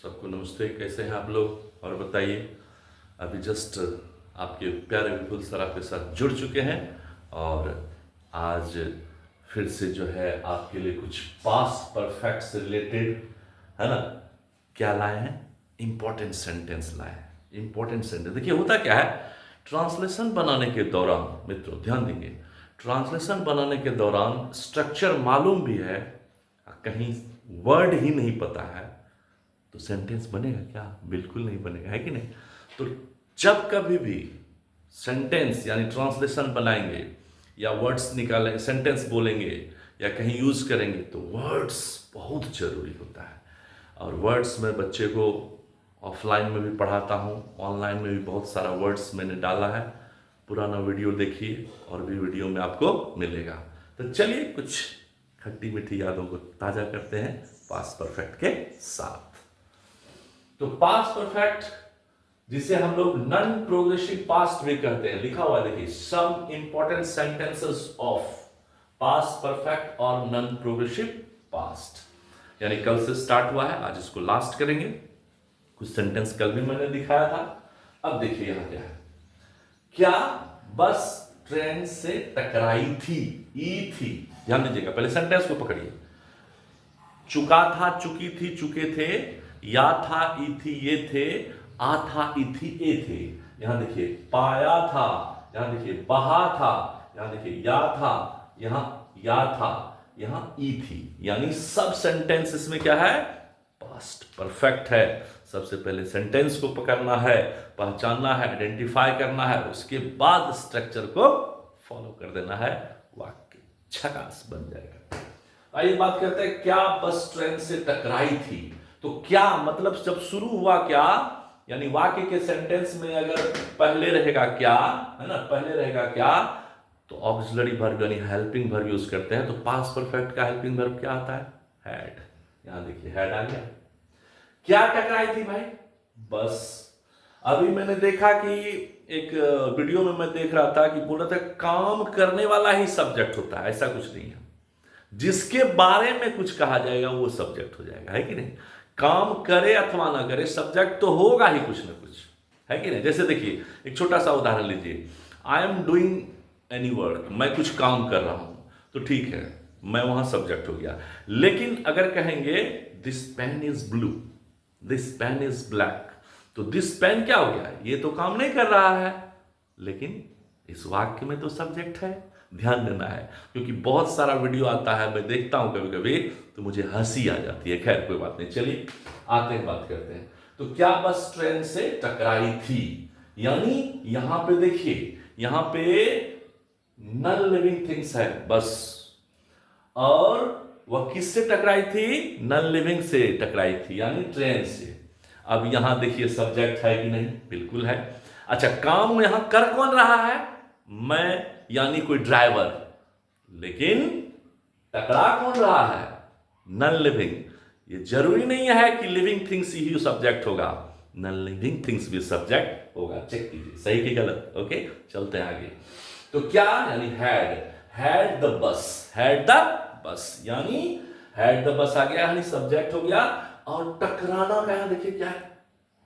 सबको नमस्ते। कैसे हैं आप लोग और बताइए। अभी जस्ट आपके प्यारे विपुल सर आपके साथ जुड़ चुके हैं और आज फिर से जो है आपके लिए कुछ पास्ट परफेक्ट से रिलेटेड है ना क्या लाए हैं, इंपॉर्टेंट सेंटेंस लाए हैं। इंपॉर्टेंट सेंटेंस देखिए होता क्या है, ट्रांसलेशन बनाने के दौरान मित्रों ध्यान देंगे, ट्रांसलेशन बनाने के दौरान स्ट्रक्चर मालूम भी है, कहीं वर्ड ही नहीं पता है तो सेंटेंस बनेगा क्या? बिल्कुल नहीं बनेगा, है कि नहीं। तो जब कभी भी सेंटेंस यानी ट्रांसलेशन बनाएंगे या वर्ड्स निकालेंगे, सेंटेंस बोलेंगे या कहीं यूज करेंगे तो वर्ड्स बहुत जरूरी होता है। और वर्ड्स में बच्चे को ऑफलाइन में भी पढ़ाता हूँ, ऑनलाइन में भी बहुत सारा वर्ड्स मैंने डाला है। पुराना वीडियो देखिए और भी वीडियो में आपको मिलेगा। तो चलिए कुछ खट्टी मीठी यादों को ताजा करते हैं पास्ट परफेक्ट के साथ। तो पास्ट परफेक्ट जिसे हम लोग नॉन प्रोग्रेसिव पास्ट भी कहते हैं, लिखा हुआ देखिए, some important sentences of past perfect और नॉन प्रोग्रेसिव पास्ट। यानी कल से स्टार्ट हुआ है, आज इसको लास्ट करेंगे। कुछ सेंटेंस कल भी मैंने दिखाया था। अब देखिए यहां क्या है, क्या बस ट्रेन से टकराई थी, ई थी। ध्यान दीजिएगा, पहले सेंटेंस को पकड़िए। चुका था, चुकी थी, चुके थे, या था, ई थी, ये थे, आ था, ई थी, ए थे। यहां देखिए पाया था, यहां देखिए बहा था, यहां देखिए या था, यहां या था, यहां ई थी। यानी सब सेंटेंस इसमें क्या है, पास्ट परफेक्ट है। सबसे पहले सेंटेंस को पकड़ना है, पहचानना है, आइडेंटिफाई करना है, उसके बाद स्ट्रक्चर को फॉलो कर देना है, वाक्य झकास बन जाएगा। आइए बात करते हैं, क्या बस ट्रेन से टकराई थी। तो क्या मतलब जब शुरू हुआ क्या, यानी वाक्य के सेंटेंस में अगर पहले रहेगा क्या, है ना, पहले रहेगा क्या तो ऑक्सिलरी वर्ब यानी हेल्पिंग वर्ब यूज करते हैं। तो पास्ट परफेक्ट का हेल्पिंग वर्ब क्या आता है, हैड। यहां देखिए हैड आ गया। क्या टकराई थी भाई, बस। अभी मैंने देखा कि एक वीडियो में मैं देख रहा था कि बोल रहा था काम करने वाला ही सब्जेक्ट होता है, ऐसा कुछ नहीं है। जिसके बारे में कुछ कहा जाएगा वो सब्जेक्ट हो जाएगा, है कि नहीं। काम करे अथवा ना करे सब्जेक्ट तो होगा ही कुछ ना कुछ, है कि नहीं। जैसे देखिए एक छोटा सा उदाहरण लीजिए, I am doing any work, मैं कुछ काम कर रहा हूं तो ठीक है, मैं वहां सब्जेक्ट हो गया। लेकिन अगर कहेंगे this pen is blue, this pen is black, तो दिस पेन क्या हो गया, ये तो काम नहीं कर रहा है, लेकिन इस वाक्य में तो सब्जेक्ट है। ध्यान देना है, क्योंकि बहुत सारा वीडियो आता है, मैं देखता हूं कभी कभी तो मुझे हंसी आ जाती है। खैर कोई बात नहीं, चलिए आते हैं, बात करते हैं। तो क्या बस ट्रेन से टकराई थी, यानी यहां पे देखिए, यहां पे नॉन लिविंग थिंग्स है बस, और वह किससे टकराई थी, नॉन लिविंग से टकराई थी, यानी ट्रेन से। अब यहां देखिए सब्जेक्ट है कि नहीं, बिल्कुल है। अच्छा, काम यहां कर कौन रहा है, मैं यानी कोई ड्राइवर, लेकिन टकरा कौन रहा है, नॉन लिविंग। ये जरूरी नहीं है कि लिविंग थिंग्स ही सब्जेक्ट होगा, नॉन लिविंग थिंग्स भी सब्जेक्ट होगा। चेक कीजिए सही कि गलत। ओके चलते हैं आगे। तो क्या यानी had the bus, had the bus, यानी हैड द बस आ गया, यानी सब्जेक्ट हो गया। और टकराना का यहां देखिए क्या है,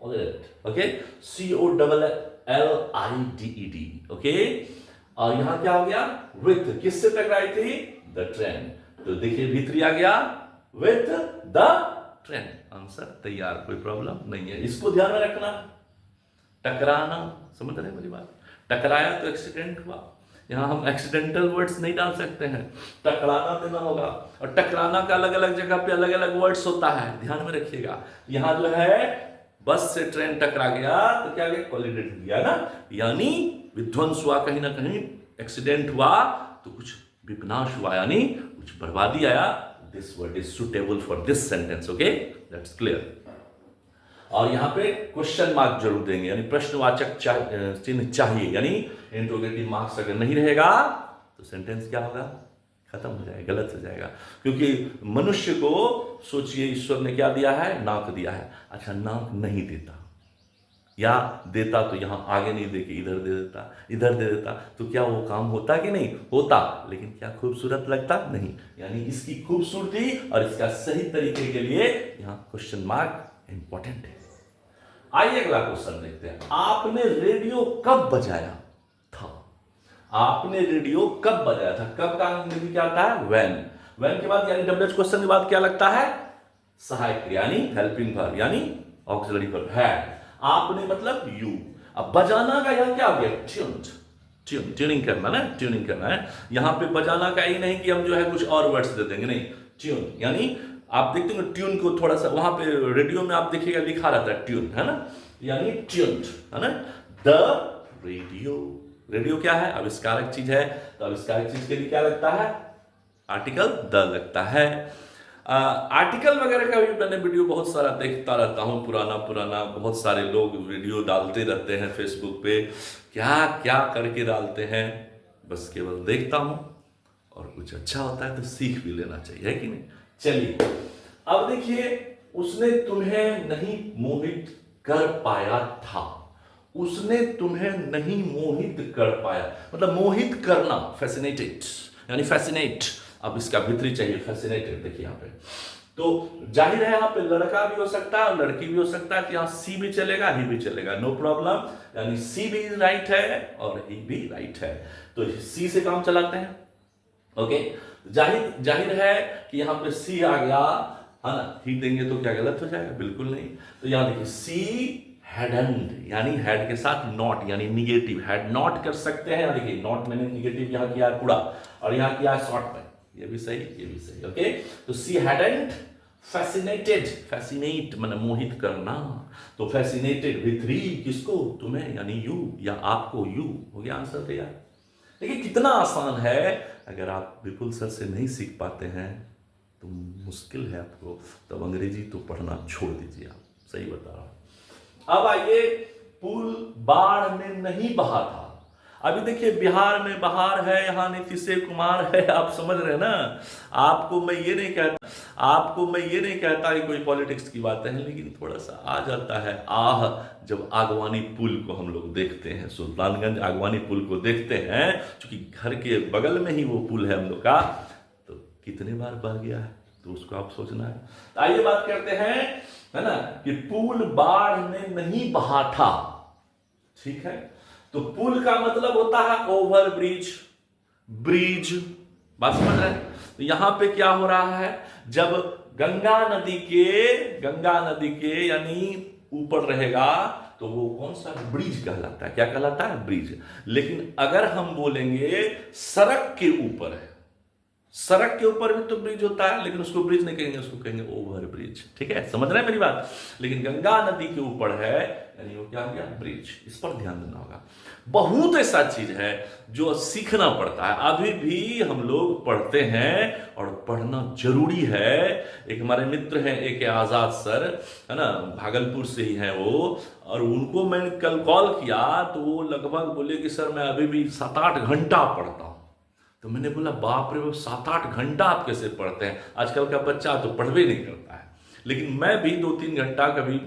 ओके, COLLIDED, ओके। और यहां क्या हो गया, विथ, किससे टकराई थी, द ट्रेन। तो देखिए भीतरी आ गया, विथ द ट्रेन। आंसर तैयार, कोई प्रॉब्लम नहीं है, इसको ध्यान में रखना। टकराना, समझ रहे मेरी बात, टकराया तो एक्सीडेंट हुआ, यहां हम एक्सीडेंटल वर्ड्स नहीं डाल सकते हैं, टकराना देना होगा। और टकराना का अलग अलग जगह पे अलग अलग वर्ड्स होता है, ध्यान में रखिएगा। यहां जो है बस से ट्रेन टकरा गया तो क्या गया, कोलिडेड दिया ना, यानी विध्वंस हुआ, कहीं ना कहीं एक्सीडेंट हुआ तो कुछ विनाश हुआ, यानी कुछ बर्बादी आया। This word is suitable for this sentence, okay, that's clear. और यहां पे क्वेश्चन मार्क जरूर देंगे, यानी प्रश्नवाचक चिन्ह चाहिए, यानी इंट्रोगेटिव मार्क्स अगर नहीं रहेगा तो सेंटेंस क्या होगा, खत्म हो जाएगा, गलत हो जाएगा। क्योंकि मनुष्य को सोचिए, ईश्वर ने क्या दिया है, नाक दिया है। अच्छा, नाक नहीं देता या देता तो यहां आगे नहीं देके इधर दे देता, इधर दे देता, तो क्या वो काम होता कि नहीं होता, लेकिन क्या खूबसूरत लगता, नहीं। यानी इसकी खूबसूरती और इसका सही तरीके के लिए यहां क्वेश्चन मार्क इंपॉर्टेंट है। आइए अगला क्वेश्चन देखते हैं। आपने रेडियो कब बजाया था? आपने रेडियो कब बजाया था? कब का अंग्रेजी क्या आता है? व्हेन। व्हेन के बाद यानी डब्ल्यूएच क्वेश्चन के बाद क्या लगता है? सहायक क्रिया यानी हेल्पिंग वर्ब यानी ऑक्सिलरी वर्ब है। आपने मतलब यू। अब बजाना का यह क्या हो गया? ट्यून्ड। ट्यूनिंग करना ना, ट्यूनिंग करना है। यहां पे बजाना का ही नहीं कि हम जो है कुछ और वर्ड्स दे देंगे, नहीं। ट्यून यानी आप देखते हो ट्यून को थोड़ा सा वहां पे रेडियो में आप देखिएगा लिखा रहता है ट्यून, है ना, यानी ट्यून्ड, है ना। The radio. रेडियो क्या है? आविष्कारक चीज है, तो आविष्कारक चीज के लिए क्या लगता है? आर्टिकल द लगता है। आर्टिकल वगैरह का भी मैंने वीडियो बहुत सारा देखता रहता हूँ, पुराना पुराना। बहुत सारे लोग वीडियो डालते रहते हैं फेसबुक पे, क्या क्या करके डालते हैं, बस केवल देखता हूँ और कुछ अच्छा होता है तो सीख भी लेना चाहिए, है कि नहीं। चलिए अब देखिए, उसने तुम्हें नहीं मोहित कर पाया था। उसने तुम्हें नहीं मोहित कर पाया, मतलब मोहित करना, फैसिनेटेड यानी फैसिनेट। अब इसका भित्री चाहिए, फैसिनेटेड। देखिए यहाँ पे तो जाहिर है यहाँ पे लड़का भी हो सकता है और लड़की भी हो सकता है, तो यहाँ सी भी चलेगा, ही भी चलेगा, नो प्रॉब्लम। यानी सी भी राइट है और ही भी राइट है, तो सी से काम चलाते हैं। ओके, जाहिर है कि यहाँ पे सी आ गया, है ना, ही देंगे तो क्या गलत हो जाएगा? बिल्कुल नहीं। तो यहाँ देखिए सी हैडंट, यानी हैड के साथ नॉट यानी निगेटिव, हैड नॉट कर सकते हैं। देखिए नॉट मैंने निगेटिव यहाँ किया है पूरा, और यहाँ किया है शॉर्ट में, ये भी सही, ये भी सही। ओके, तो सी हैडंट फैसिनेटेड, फैसिनेट माने मोहित करना, तो फैसिनेटेड विथ री, किसको? तुम्हें, यानी यू, या आपको, यू हो गया आंसर तैयार। देखिए कितना आसान है। अगर आप विपुल सर से नहीं सीख पाते हैं तो मुश्किल है आपको, तब अंग्रेजी तो पढ़ना छोड़ दीजिए आप, सही बता रहा हूं। अब आइए, पुल बाढ़ में नहीं बहा था। अभी देखिए बिहार में बहार है, यहाँ नीतीश कुमार है, आप समझ रहे हैं ना। आपको मैं ये नहीं कहता कि कोई पॉलिटिक्स की बातें हैं, लेकिन थोड़ा सा आ जाता है आह जब आगवानी पुल को हम लोग देखते हैं, सुल्तानगंज आगवानी पुल को देखते हैं, क्योंकि घर के बगल में ही वो पुल है हम लोग का, तो कितने बार बह गया है, तो उसको आप सोचना है। तो आइए बात करते हैं, है ना, कि पुल बाढ़ में नहीं बहा था। ठीक है, तो पुल का मतलब होता है ओवर ब्रिज, ब्रिज, बात समझ रहे हैं। तो यहां पे क्या हो रहा है, जब गंगा नदी के यानी ऊपर रहेगा तो वो कौन सा? ब्रिज कहलाता है। क्या कहलाता है? ब्रिज। लेकिन अगर हम बोलेंगे सड़क के ऊपर है, सड़क के ऊपर भी तो ब्रिज होता है, लेकिन उसको ब्रिज नहीं कहेंगे, उसको कहेंगे ओवर ब्रिज। ठीक है, समझ रहे हैं मेरी बात। लेकिन गंगा नदी के ऊपर है, यानी वो क्या हो गया? ब्रिज। इस पर ध्यान देना होगा। बहुत ऐसा चीज है जो सीखना पड़ता है, अभी भी हम लोग पढ़ते हैं और पढ़ना जरूरी है। एक हमारे मित्र हैं AK आजाद सर, है ना, भागलपुर से ही हैं वो, और उनको मैंने कल कॉल किया तो वो लगभग बोले कि सर मैं अभी भी 7-8 घंटा पढ़ता हूं। तो मैंने बोला बाप रे, वो 7-8 घंटा आप कैसे पढ़ते हैं? आजकल का बच्चा तो पढ़वे नहीं करता है, लेकिन मैं भी 2-3 घंटा कभी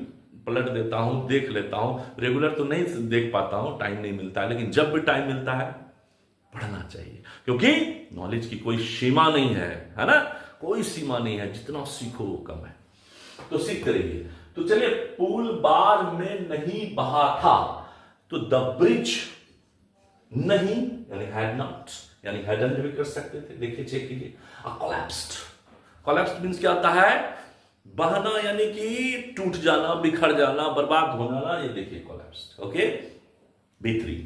पलट देता हूं, देख लेता हूं। रेगुलर तो नहीं देख पाता हूं, टाइम नहीं मिलता है, लेकिन जब भी टाइम मिलता है पढ़ना चाहिए, क्योंकि नॉलेज की कोई सीमा नहीं है ना, कोई सीमा नहीं है, जितना सीखो वो कम है, तो सीखते रहिए। तो चलिए, पुल बाढ़ में नहीं बहा था, तो द ब्रिज नहीं यानी हैड नॉट, यानी हैडंट भी कर सकते थे। देखिए, चेक कीजिए, कोलैप्स्ड। कोलैप्स्ड मींस क्या होता है? बहना, यानी कि टूट जाना, बिखर जाना, बर्बाद हो जाना, ये देखिए कोलैप्स्ड। Okay, B3।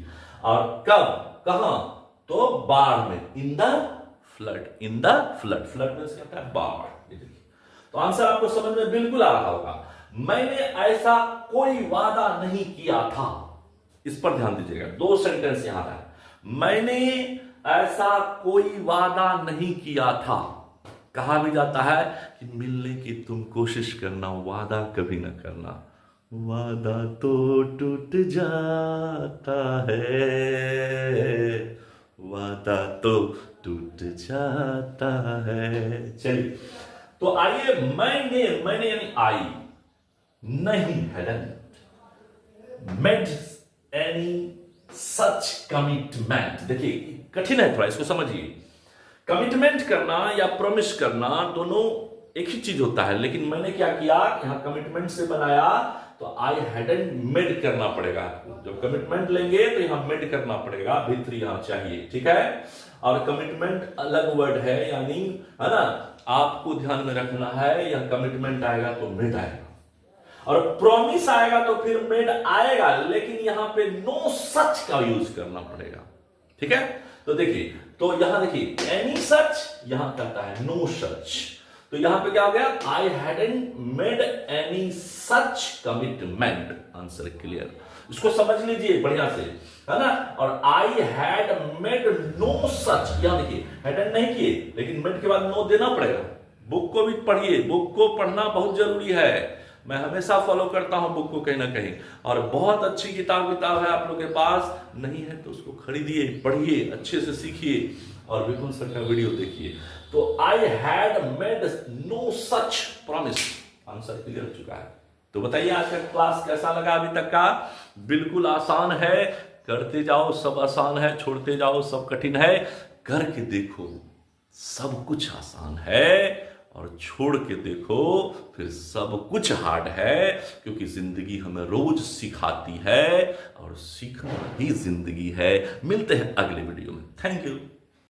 और कब, कहां? तो बाढ़ में, in the flood, in the flood. Flood means क्या होता है? बाढ़। ये देखिए, तो आंसर आपको समझ में बिल्कुल आ रहा होगा। मैंने ऐसा कोई वादा नहीं किया था, इस पर ध्यान दीजिएगा। 2 सेंटेंस यहां है। मैंने ऐसा कोई वादा नहीं किया था। कहा भी जाता है कि मिलने की तुम कोशिश करना, वादा कभी ना करना। वादा तो टूट जाता है, वादा तो टूट जाता है। चलिए, तो आइए, मैंने यानी आई नहीं hadn't made any such commitment. देखिए कठिन है थोड़ा, इसको समझिए। कमिटमेंट करना या प्रॉमिस करना दोनों एक ही चीज होता है, लेकिन मैंने क्या किया, यहां कमिटमेंट से बनाया तो आई हैडंट मेड करना पड़ेगा आपको। जब कमिटमेंट लेंगे तो यहां मेड करना पड़ेगा, भी3 यहां चाहिए, ठीक है। और कमिटमेंट अलग वर्ड है, यानी है ना, आपको ध्यान में रखना है, यह कमिटमेंट आएगा तो मेड आएगा, और प्रॉमिस आएगा तो फिर मेड आएगा, लेकिन यहां पे नो सच का यूज करना पड़ेगा, ठीक है। तो देखिए, तो यहां देखिए एनी सच, यहां कहता है नो सच, तो यहां पे क्या हो गया, I hadn't made any such commitment. Answer clear, इसको समझ लीजिए बढ़िया से, है ना। और I had made no such, यहां देखिए हैडंट नहीं किए, लेकिन मेड के बाद नो देना पड़ेगा। बुक को भी पढ़िए, बुक को पढ़ना बहुत जरूरी है, मैं हमेशा फॉलो करता हूं बुक को कहीं ना कहीं, और बहुत अच्छी किताब है आप लोग के पास, नहीं है तो उसको खरीदिए, पढ़िए, अच्छे से सीखिए, और विपुल सर का वीडियो देखिए। तो I had made no such promise, answer clear हो चुका है। तो बताइए आज का क्लास कैसा लगा अभी तक का? बिल्कुल आसान है, करते जाओ सब आसान है, छोड़ते जाओ सब कठिन है, करके देखो सब कुछ आसान है, और छोड़ के देखो फिर सब कुछ हार्ड है, क्योंकि जिंदगी हमें रोज सिखाती है, और सीखना ही जिंदगी है। मिलते हैं अगले वीडियो में, थैंक यू।